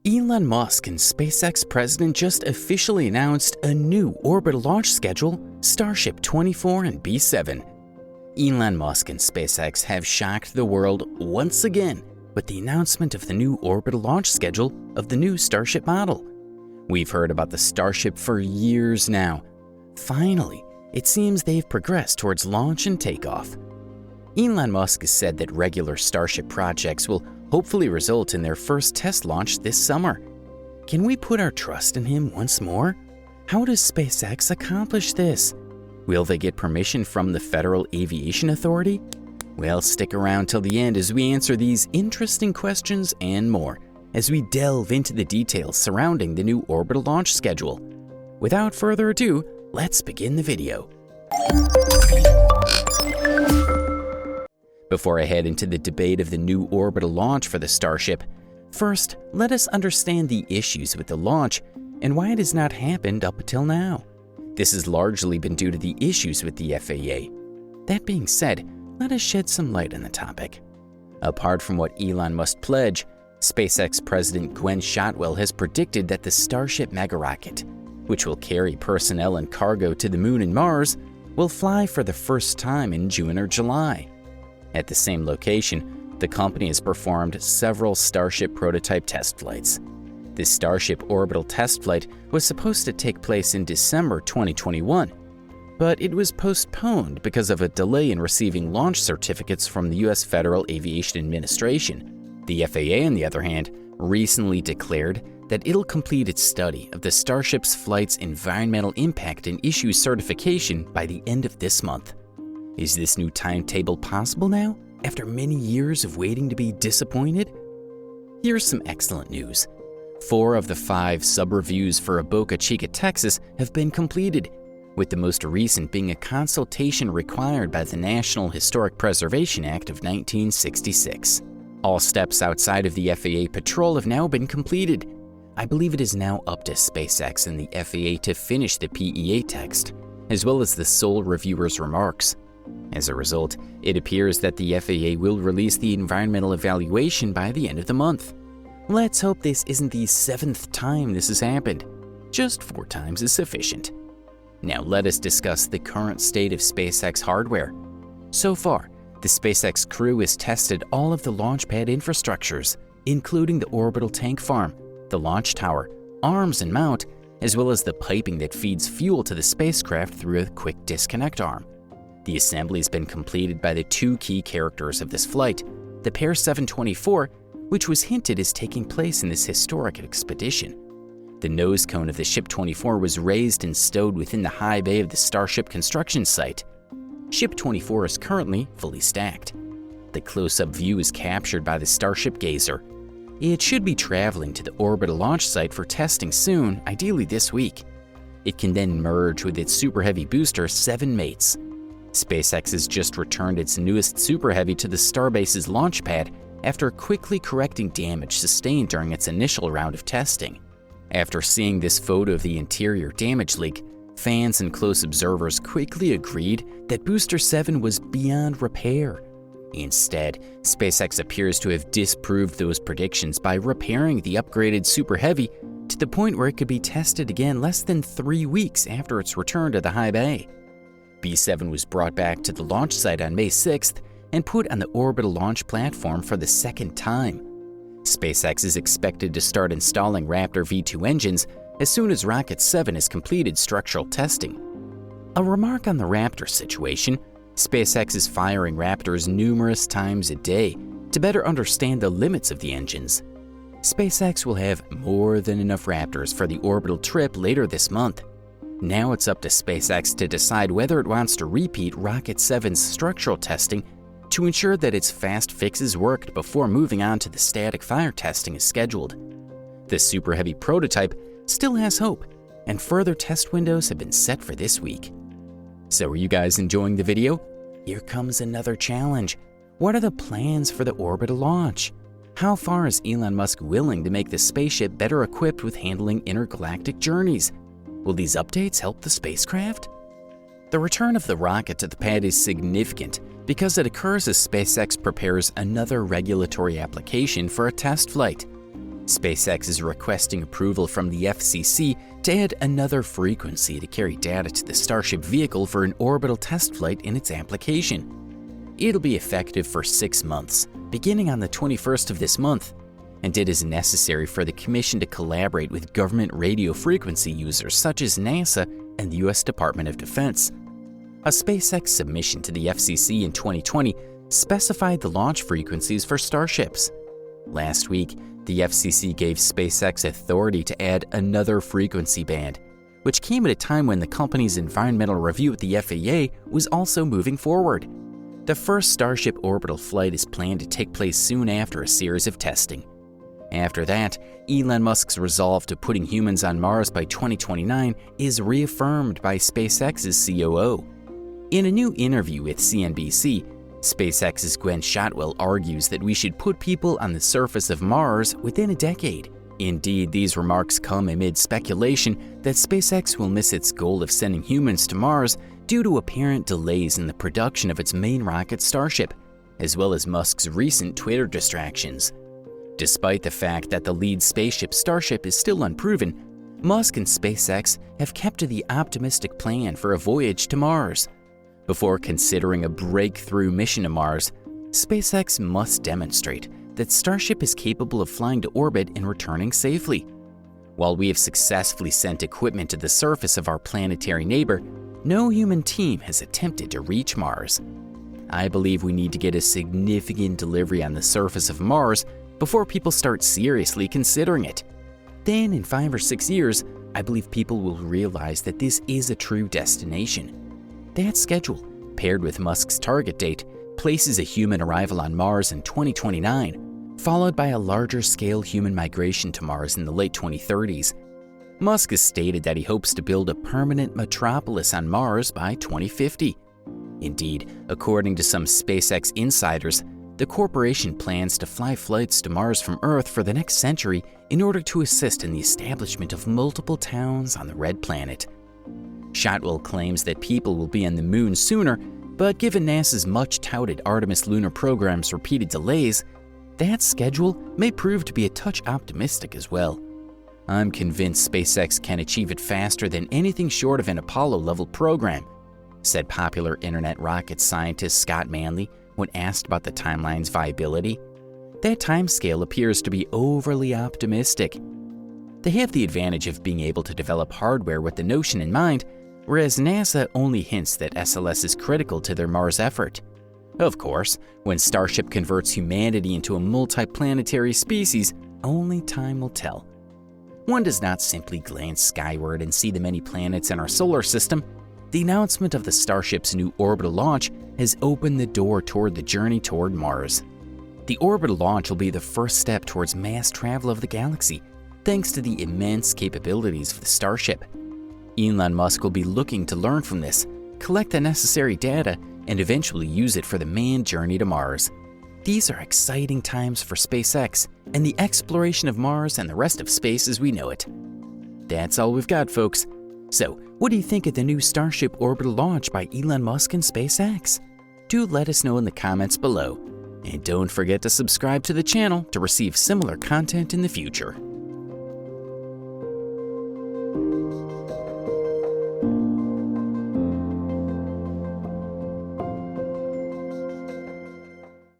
Elon Musk and SpaceX president just officially announced a new orbital launch schedule, Starship 24 and B7. Elon Musk and SpaceX have shocked the world once again with the announcement of the new orbital launch schedule of the new Starship model. We've heard about the Starship for years now. Finally, it seems they've progressed towards launch and takeoff. Elon Musk has said that regular Starship projects will hopefully result in their first test launch this summer. Can we put our trust in him once more? How does SpaceX accomplish this? Will they get permission from the Federal Aviation Authority? Well, stick around till the end as we answer these interesting questions and more, as we delve into the details surrounding the new orbital launch schedule. Without further ado, let's begin the video. Before I head into the debate of the new orbital launch for the Starship, first, let us understand the issues with the launch and why it has not happened up until now. This has largely been due to the issues with the FAA. That being said, let us shed some light on the topic. Apart from what Elon must pledge, SpaceX President Gwen Shotwell has predicted that the Starship megorocket, which will carry personnel and cargo to the Moon and Mars, will fly for the first time in June or July. At the same location, the company has performed several Starship prototype test flights. This Starship orbital test flight was supposed to take place in December 2021, but it was postponed because of a delay in receiving launch certificates from the U.S. Federal Aviation Administration. The FAA, on the other hand, recently declared that it'll complete its study of the Starship's flight's environmental impact and issue certification by the end of this month. Is this new timetable possible now, after many years of waiting to be disappointed? Here's some excellent news. 4 of the 5 sub-reviews for Boca Chica, Texas have been completed, with the most recent being a consultation required by the National Historic Preservation Act of 1966. All steps outside of the FAA patrol have now been completed. I believe it is now up to SpaceX and the FAA to finish the PEA text, as well as the sole reviewer's remarks. As a result, it appears that the FAA will release the environmental evaluation by the end of the month. Let's hope this isn't the 7th time this has happened. Just 4 times is sufficient. Now let us discuss the current state of SpaceX hardware. So far, the SpaceX crew has tested all of the launch pad infrastructures, including the orbital tank farm, the launch tower, arms and mount, as well as the piping that feeds fuel to the spacecraft through a quick disconnect arm. The assembly has been completed by the 2 key characters of this flight, the Pair 724, which was hinted as taking place in this historic expedition. The nose cone of the Ship 24 was raised and stowed within the high bay of the Starship construction site. Ship 24 is currently fully stacked. The close-up view is captured by the Starship Gazer. It should be traveling to the orbital launch site for testing soon, ideally this week. It can then merge with its Super Heavy booster 7 mates. SpaceX has just returned its newest Super Heavy to the Starbase's launch pad after quickly correcting damage sustained during its initial round of testing. After seeing this photo of the interior damage leak, fans and close observers quickly agreed that Booster 7 was beyond repair. Instead, SpaceX appears to have disproved those predictions by repairing the upgraded Super Heavy to the point where it could be tested again less than 3 weeks after its return to the high bay. B7 was brought back to the launch site on May 6th and put on the orbital launch platform for the 2nd time. SpaceX is expected to start installing Raptor V2 engines as soon as Rocket 7 has completed structural testing. A remark on the Raptor situation: SpaceX is firing Raptors numerous times a day to better understand the limits of the engines. SpaceX will have more than enough Raptors for the orbital trip later this month. Now it's up to SpaceX to decide whether it wants to repeat Rocket 7's structural testing to ensure that its fast fixes worked before moving on to the static fire testing as scheduled. The Super Heavy prototype still has hope, and further test windows have been set for this week. So are you guys enjoying the video? Here comes another challenge. What are the plans for the orbital launch? How far is Elon Musk willing to make the spaceship better equipped with handling intergalactic journeys? Will these updates help the spacecraft? The return of the rocket to the pad is significant because it occurs as SpaceX prepares another regulatory application for a test flight. SpaceX is requesting approval from the FCC to add another frequency to carry data to the Starship vehicle for an orbital test flight in its application. It'll be effective for 6 months, beginning on the 21st of this month, and it is necessary for the Commission to collaborate with government radio frequency users such as NASA and the U.S. Department of Defense. A SpaceX submission to the FCC in 2020 specified the launch frequencies for Starships. Last week, the FCC gave SpaceX authority to add another frequency band, which came at a time when the company's environmental review at the FAA was also moving forward. The first Starship orbital flight is planned to take place soon after a series of testing. After that, Elon Musk's resolve to putting humans on Mars by 2029 is reaffirmed by SpaceX's COO. In a new interview with CNBC, SpaceX's Gwen Shotwell argues that we should put people on the surface of Mars within a decade. Indeed, these remarks come amid speculation that SpaceX will miss its goal of sending humans to Mars due to apparent delays in the production of its main rocket Starship, as well as Musk's recent Twitter distractions. Despite the fact that the lead spaceship Starship is still unproven, Musk and SpaceX have kept to the optimistic plan for a voyage to Mars. Before considering a breakthrough mission to Mars, SpaceX must demonstrate that Starship is capable of flying to orbit and returning safely. While we have successfully sent equipment to the surface of our planetary neighbor, no human team has attempted to reach Mars. I believe we need to get a significant delivery on the surface of Mars before people start seriously considering it. Then, in 5 or 6 years, I believe people will realize that this is a true destination. That schedule, paired with Musk's target date, places a human arrival on Mars in 2029, followed by a larger-scale human migration to Mars in the late 2030s. Musk has stated that he hopes to build a permanent metropolis on Mars by 2050. Indeed, according to some SpaceX insiders, the corporation plans to fly flights to Mars from Earth for the next century in order to assist in the establishment of multiple towns on the Red Planet. Shotwell claims that people will be on the moon sooner, but given NASA's much-touted Artemis lunar program's repeated delays, that schedule may prove to be a touch optimistic as well. I'm convinced SpaceX can achieve it faster than anything short of an Apollo-level program, said popular internet rocket scientist Scott Manley when asked about the timeline's viability. That timescale appears to be overly optimistic. They have the advantage of being able to develop hardware with the notion in mind, whereas NASA only hints that SLS is critical to their Mars effort. Of course, when Starship converts humanity into a multiplanetary species, only time will tell. One does not simply glance skyward and see the many planets in our solar system. The announcement of the Starship's new orbital launch has opened the door toward the journey toward Mars. The orbital launch will be the first step towards mass travel of the galaxy, thanks to the immense capabilities of the Starship. Elon Musk will be looking to learn from this, collect the necessary data, and eventually use it for the manned journey to Mars. These are exciting times for SpaceX and the exploration of Mars and the rest of space as we know it. That's all we've got, folks. So, what do you think of the new Starship orbital launch by Elon Musk and SpaceX? Do let us know in the comments below. And don't forget to subscribe to the channel to receive similar content in the future.